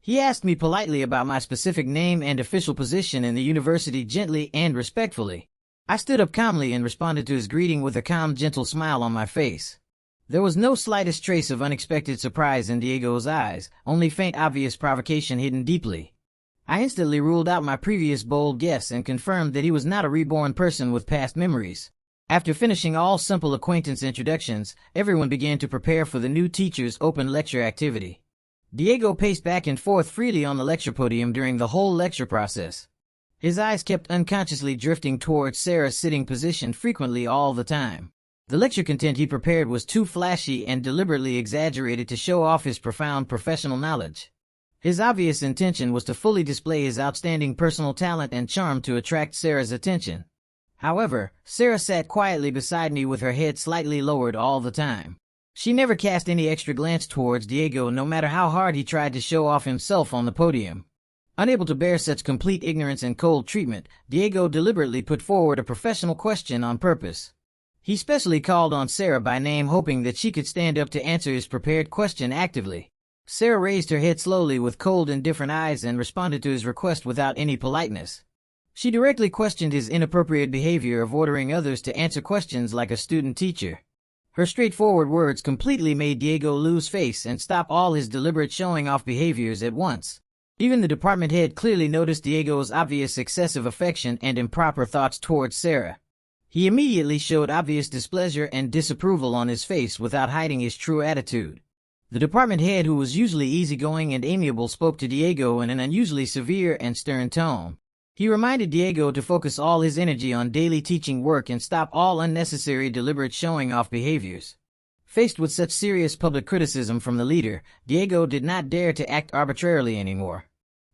He asked me politely about my specific name and official position in the university gently and respectfully. I stood up calmly and responded to his greeting with a calm, gentle smile on my face. There was no slightest trace of unexpected surprise in Diego's eyes, only faint obvious provocation hidden deeply. I instantly ruled out my previous bold guess and confirmed that he was not a reborn person with past memories. After finishing all simple acquaintance introductions, everyone began to prepare for the new teacher's open lecture activity. Diego paced back and forth freely on the lecture podium during the whole lecture process. His eyes kept unconsciously drifting towards Sarah's sitting position frequently all the time. The lecture content he prepared was too flashy and deliberately exaggerated to show off his profound professional knowledge. His obvious intention was to fully display his outstanding personal talent and charm to attract Sarah's attention. However, Sarah sat quietly beside me with her head slightly lowered all the time. She never cast any extra glance towards Diego, no matter how hard he tried to show off himself on the podium. Unable to bear such complete ignorance and cold treatment, Diego deliberately put forward a professional question on purpose. He specially called on Sarah by name, hoping that she could stand up to answer his prepared question actively. Sarah raised her head slowly with cold, indifferent eyes and responded to his request without any politeness. She directly questioned his inappropriate behavior of ordering others to answer questions like a student teacher. Her straightforward words completely made Diego lose face and stop all his deliberate showing-off behaviors at once. Even the department head clearly noticed Diego's obvious excessive affection and improper thoughts towards Sarah. He immediately showed obvious displeasure and disapproval on his face without hiding his true attitude. The department head, who was usually easygoing and amiable, spoke to Diego in an unusually severe and stern tone. He reminded Diego to focus all his energy on daily teaching work and stop all unnecessary deliberate showing-off behaviors. Faced with such serious public criticism from the leader, Diego did not dare to act arbitrarily anymore.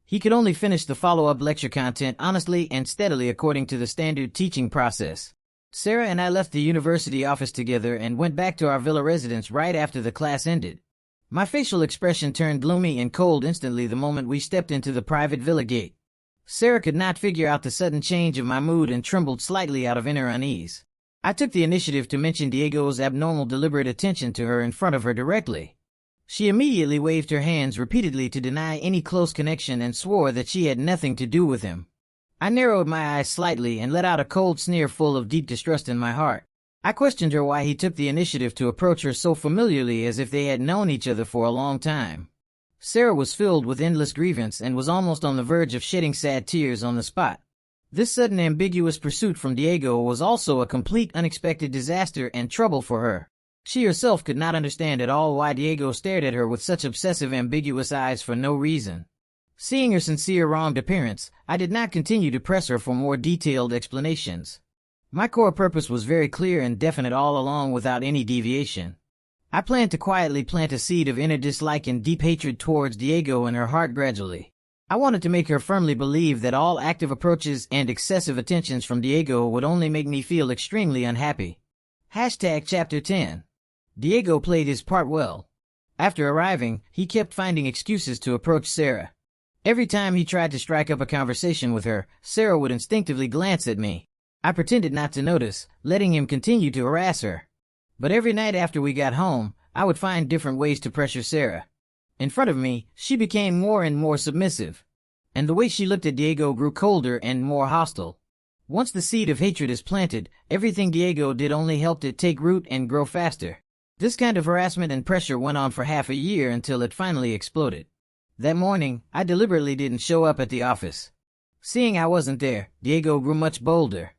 He could only finish the follow-up lecture content honestly and steadily according to the standard teaching process. Sarah and I left the university office together and went back to our villa residence right after the class ended. My facial expression turned gloomy and cold instantly the moment we stepped into the private villa gate. Sarah could not figure out the sudden change of my mood and trembled slightly out of inner unease. I took the initiative to mention Diego's abnormal deliberate attention to her in front of her directly. She immediately waved her hands repeatedly to deny any close connection and swore that she had nothing to do with him. I narrowed my eyes slightly and let out a cold sneer full of deep distrust in my heart. I questioned her why he took the initiative to approach her so familiarly as if they had known each other for a long time. Sarah was filled with endless grievance and was almost on the verge of shedding sad tears on the spot. This sudden ambiguous pursuit from Diego was also a complete unexpected disaster and trouble for her. She herself could not understand at all why Diego stared at her with such obsessive ambiguous eyes for no reason. Seeing her sincere wronged appearance, I did not continue to press her for more detailed explanations. My core purpose was very clear and definite all along without any deviation. I planned to quietly plant a seed of inner dislike and deep hatred towards Diego in her heart gradually. I wanted to make her firmly believe that all active approaches and excessive attentions from Diego would only make me feel extremely unhappy. Chapter 10. Diego played his part well. After arriving, he kept finding excuses to approach Sarah. Every time he tried to strike up a conversation with her, Sarah would instinctively glance at me. I pretended not to notice, letting him continue to harass her. But every night after we got home, I would find different ways to pressure Sarah. In front of me, she became more and more submissive. And the way she looked at Diego grew colder and more hostile. Once the seed of hatred is planted, everything Diego did only helped it take root and grow faster. This kind of harassment and pressure went on for half a year until it finally exploded. That morning, I deliberately didn't show up at the office. Seeing I wasn't there, Diego grew much bolder.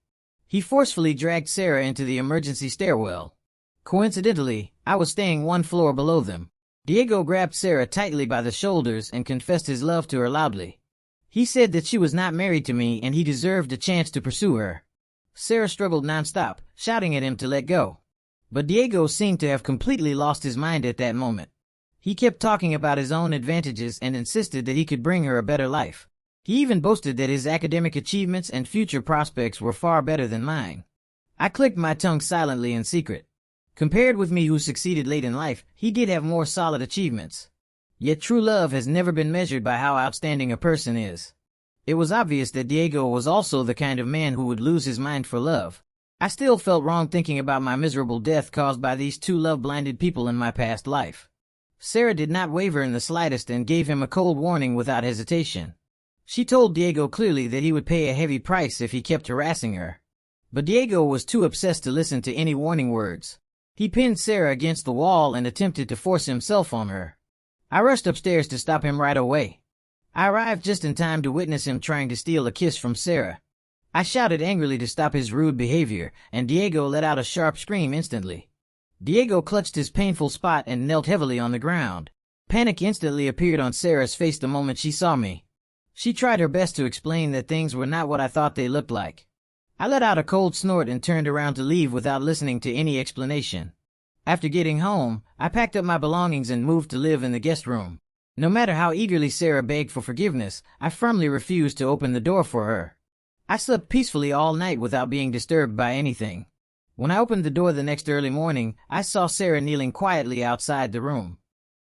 He forcefully dragged Sarah into the emergency stairwell. Coincidentally, I was staying one floor below them. Diego grabbed Sarah tightly by the shoulders and confessed his love to her loudly. He said that she was not married to me and he deserved a chance to pursue her. Sarah struggled nonstop, shouting at him to let go. But Diego seemed to have completely lost his mind at that moment. He kept talking about his own advantages and insisted that he could bring her a better life. He even boasted that his academic achievements and future prospects were far better than mine. I clicked my tongue silently in secret. Compared with me, who succeeded late in life, he did have more solid achievements. Yet true love has never been measured by how outstanding a person is. It was obvious that Diego was also the kind of man who would lose his mind for love. I still felt wrong thinking about my miserable death caused by these two love-blinded people in my past life. Sarah did not waver in the slightest and gave him a cold warning without hesitation. She told Diego clearly that he would pay a heavy price if he kept harassing her. But Diego was too obsessed to listen to any warning words. He pinned Sarah against the wall and attempted to force himself on her. I rushed upstairs to stop him right away. I arrived just in time to witness him trying to steal a kiss from Sarah. I shouted angrily to stop his rude behavior, and Diego let out a sharp scream instantly. Diego clutched his painful spot and knelt heavily on the ground. Panic instantly appeared on Sarah's face the moment she saw me. She tried her best to explain that things were not what I thought they looked like. I let out a cold snort and turned around to leave without listening to any explanation. After getting home, I packed up my belongings and moved to live in the guest room. No matter how eagerly Sarah begged for forgiveness, I firmly refused to open the door for her. I slept peacefully all night without being disturbed by anything. When I opened the door the next early morning, I saw Sarah kneeling quietly outside the room.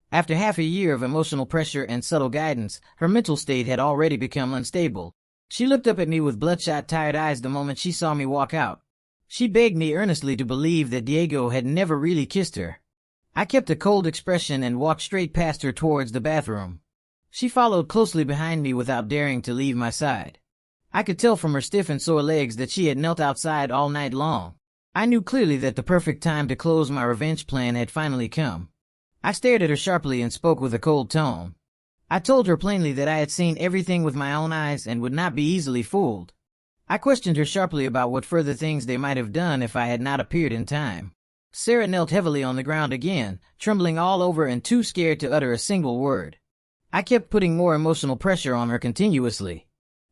After half a year of emotional pressure and subtle guidance, her mental state had already become unstable. She looked up at me with bloodshot, tired eyes the moment she saw me walk out. She begged me earnestly to believe that Diego had never really kissed her. I kept a cold expression and walked straight past her towards the bathroom. She followed closely behind me without daring to leave my side. I could tell from her stiff and sore legs that she had knelt outside all night long. I knew clearly that the perfect time to close my revenge plan had finally come. I stared at her sharply and spoke with a cold tone. I told her plainly that I had seen everything with my own eyes and would not be easily fooled. I questioned her sharply about what further things they might have done if I had not appeared in time. Sarah knelt heavily on the ground again, trembling all over and too scared to utter a single word. I kept putting more emotional pressure on her continuously.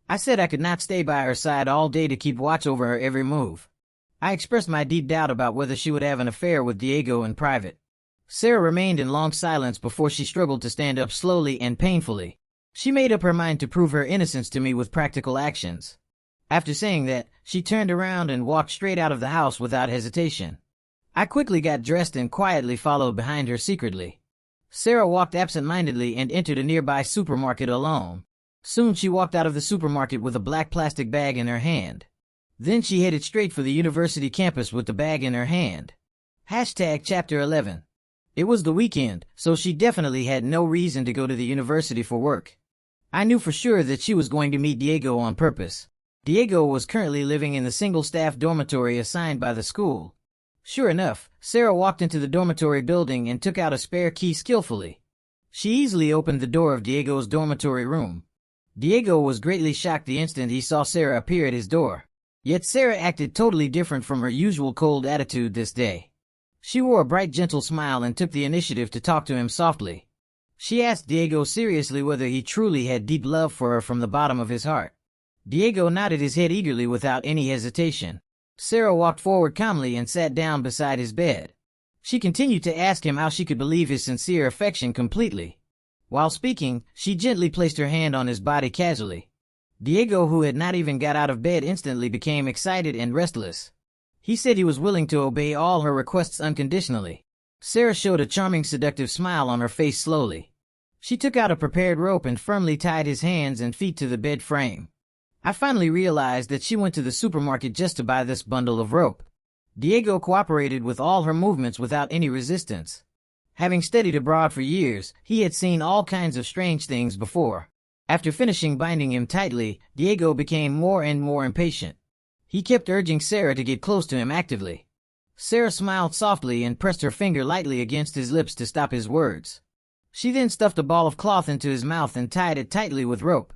I said I could not stay by her side all day to keep watch over her every move. I expressed my deep doubt about whether she would have an affair with Diego in private. Sarah remained in long silence before she struggled to stand up slowly and painfully. She made up her mind to prove her innocence to me with practical actions. After saying that, she turned around and walked straight out of the house without hesitation. I quickly got dressed and quietly followed behind her secretly. Sarah walked absent-mindedly and entered a nearby supermarket alone. Soon she walked out of the supermarket with a black plastic bag in her hand. Then she headed straight for the university campus with the bag in her hand. Chapter 11. It was the weekend, so she definitely had no reason to go to the university for work. I knew for sure that she was going to meet Diego on purpose. Diego was currently living in the single-staff dormitory assigned by the school. Sure enough, Sarah walked into the dormitory building and took out a spare key skillfully. She easily opened the door of Diego's dormitory room. Diego was greatly shocked the instant he saw Sarah appear at his door. Yet Sarah acted totally different from her usual cold attitude this day. She wore a bright, gentle smile and took the initiative to talk to him softly. She asked Diego seriously whether he truly had deep love for her from the bottom of his heart. Diego nodded his head eagerly without any hesitation. Sarah walked forward calmly and sat down beside his bed. She continued to ask him how she could believe his sincere affection completely. While speaking, she gently placed her hand on his body casually. Diego, who had not even got out of bed, instantly became excited and restless. He said he was willing to obey all her requests unconditionally. Sarah showed a charming, seductive smile on her face slowly. She took out a prepared rope and firmly tied his hands and feet to the bed frame. I finally realized that she went to the supermarket just to buy this bundle of rope. Diego cooperated with all her movements without any resistance. Having studied abroad for years, he had seen all kinds of strange things before. After finishing binding him tightly, Diego became more and more impatient. He kept urging Sarah to get close to him actively. Sarah smiled softly and pressed her finger lightly against his lips to stop his words. She then stuffed a ball of cloth into his mouth and tied it tightly with rope.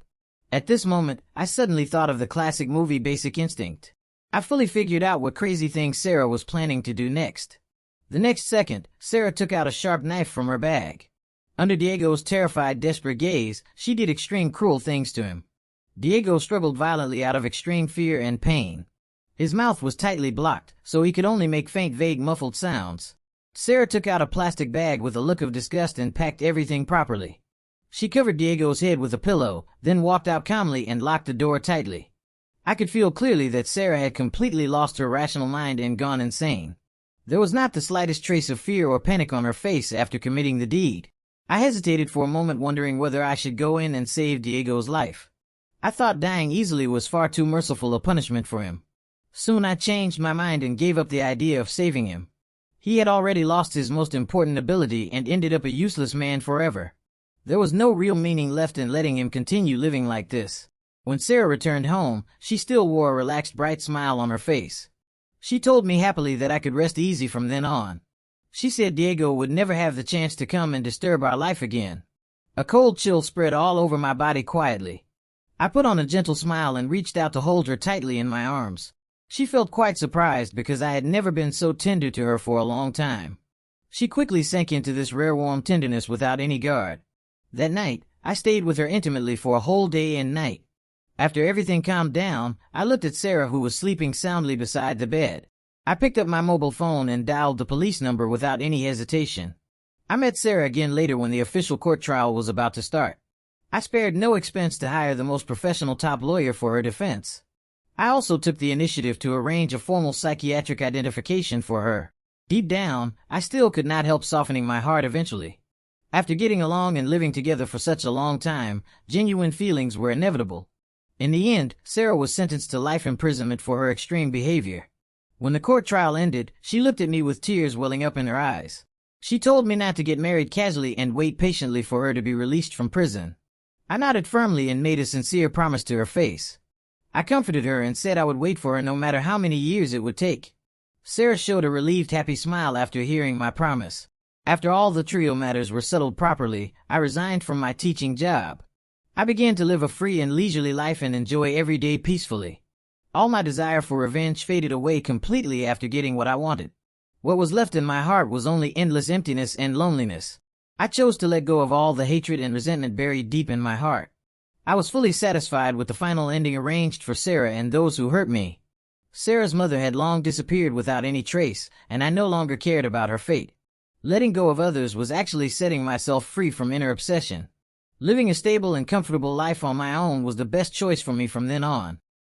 At this moment, I suddenly thought of the classic movie Basic Instinct. I fully figured out what crazy thing Sarah was planning to do next. The next second, Sarah took out a sharp knife from her bag. Under Diego's terrified, desperate gaze, she did extreme, cruel things to him. Diego struggled violently out of extreme fear and pain. His mouth was tightly blocked, so he could only make faint, vague, muffled sounds. Sarah took out a plastic bag with a look of disgust and packed everything properly. She covered Diego's head with a pillow, then walked out calmly and locked the door tightly. I could feel clearly that Sarah had completely lost her rational mind and gone insane. There was not the slightest trace of fear or panic on her face after committing the deed. I hesitated for a moment, wondering whether I should go in and save Diego's life. I thought dying easily was far too merciful a punishment for him. Soon I changed my mind and gave up the idea of saving him. He had already lost his most important ability and ended up a useless man forever. There was no real meaning left in letting him continue living like this. When Sarah returned home, she still wore a relaxed, bright smile on her face. She told me happily that I could rest easy from then on. She said Diego would never have the chance to come and disturb our life again. A cold chill spread all over my body quietly. I put on a gentle smile and reached out to hold her tightly in my arms. She felt quite surprised because I had never been so tender to her for a long time. She quickly sank into this rare warm tenderness without any guard. That night, I stayed with her intimately for a whole day and night. After everything calmed down, I looked at Sarah, who was sleeping soundly beside the bed. I picked up my mobile phone and dialed the police number without any hesitation. I met Sarah again later when the official court trial was about to start. I spared no expense to hire the most professional top lawyer for her defense. I also took the initiative to arrange a formal psychiatric identification for her. Deep down, I still could not help softening my heart eventually. After getting along and living together for such a long time, genuine feelings were inevitable. In the end, Sarah was sentenced to life imprisonment for her extreme behavior. When the court trial ended, she looked at me with tears welling up in her eyes. She told me not to get married casually and wait patiently for her to be released from prison. I nodded firmly and made a sincere promise to her face. I comforted her and said I would wait for her no matter how many years it would take. Sarah showed a relieved, happy smile after hearing my promise. After all the trio matters were settled properly, I resigned from my teaching job. I began to live a free and leisurely life and enjoy every day peacefully. All my desire for revenge faded away completely after getting what I wanted. What was left in my heart was only endless emptiness and loneliness. I chose to let go of all the hatred and resentment buried deep in my heart. I was fully satisfied with the final ending arranged for Sarah and those who hurt me. Sarah's mother had long disappeared without any trace, and I no longer cared about her fate. Letting go of others was actually setting myself free from inner obsession. Living a stable and comfortable life on my own was the best choice for me from then on.